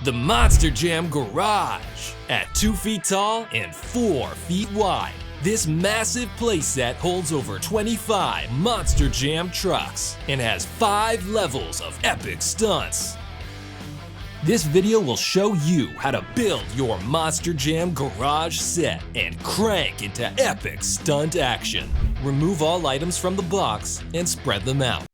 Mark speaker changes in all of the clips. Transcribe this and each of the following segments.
Speaker 1: The Monster Jam Garage. At 2 feet tall and 4 feet wide, this massive playset holds over 25 Monster Jam trucks and has 5 levels of epic stunts. This video will show you how to build your Monster Jam Garage set and crank into epic stunt action. Remove all items from the box and spread them out.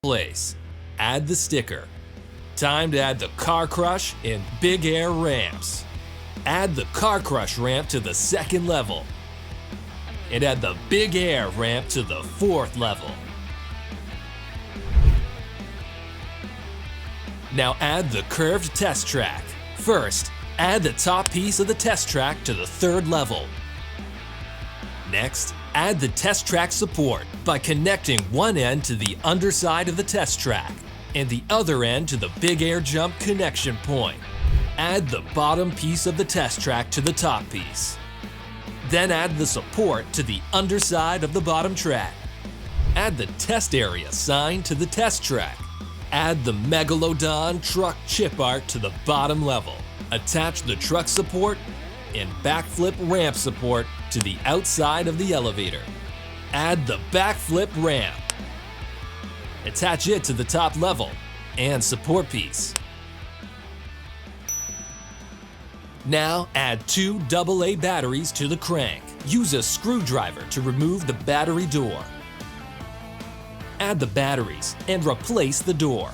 Speaker 1: Place. Add the sticker. Time to add the car crush and big air ramps. Add the car crush ramp to the 2nd level. And add the big air ramp to the 4th level. Now add the curved test track. First, add the top piece of the test track to the 3rd level. Next, add the test track support by connecting one end to the underside of the test track and the other end to the big air jump connection point. Add the bottom piece of the test track to the top piece. Then add the support to the underside of the bottom track. Add the test area sign to the test track. Add the Megalodon truck chip art to the bottom level. Attach the truck support and backflip ramp support to the outside of the elevator. Add the backflip ramp. Attach it to the top level and support piece. Now add 2 AA batteries to the crank. Use a screwdriver to remove the battery door. Add the batteries and replace the door.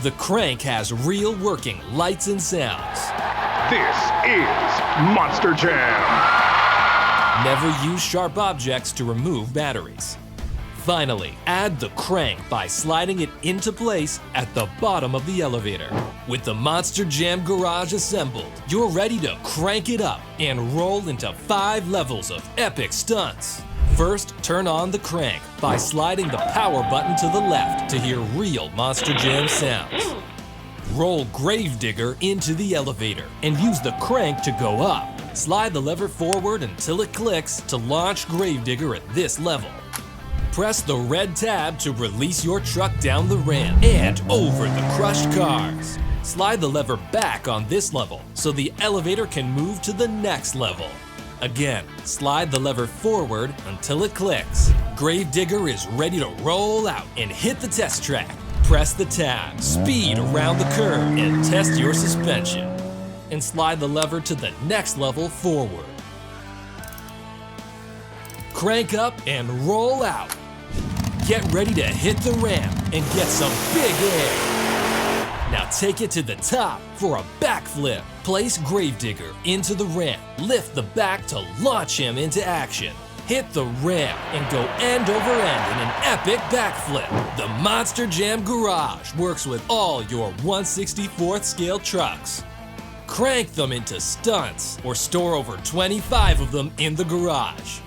Speaker 1: The crank has real working lights and sounds.
Speaker 2: This is Monster Jam!
Speaker 1: Never use sharp objects to remove batteries. Finally, add the crank by sliding it into place at the bottom of the elevator. With the Monster Jam Garage assembled, you're ready to crank it up and roll into 5 levels of epic stunts. First, turn on the crank by sliding the power button to the left to hear real Monster Jam sounds. Roll Gravedigger into the elevator and use the crank to go up. Slide the lever forward until it clicks to launch Gravedigger at this level. Press the red tab to release your truck down the ramp and over the crushed cars. Slide the lever back on this level so the elevator can move to the next level. Again, slide the lever forward until it clicks. Gravedigger is ready to roll out and hit the test track. Press the tab, speed around the curve, and test your suspension. And slide the lever to the next level forward. Crank up and roll out. Get ready to hit the ramp and get some big air. Now take it to the top for a backflip. Place Gravedigger into the ramp. Lift the back to launch him into action. Hit the ramp and go end over end in an epic backflip. The Monster Jam Garage works with all your 1/64th scale trucks. crank them into stunts, or store over 25 of them in the garage.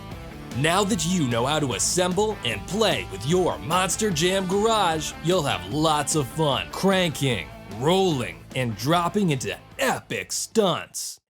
Speaker 1: Now that you know how to assemble and play with your Monster Jam garage, you'll have lots of fun cranking, rolling, and dropping into epic stunts.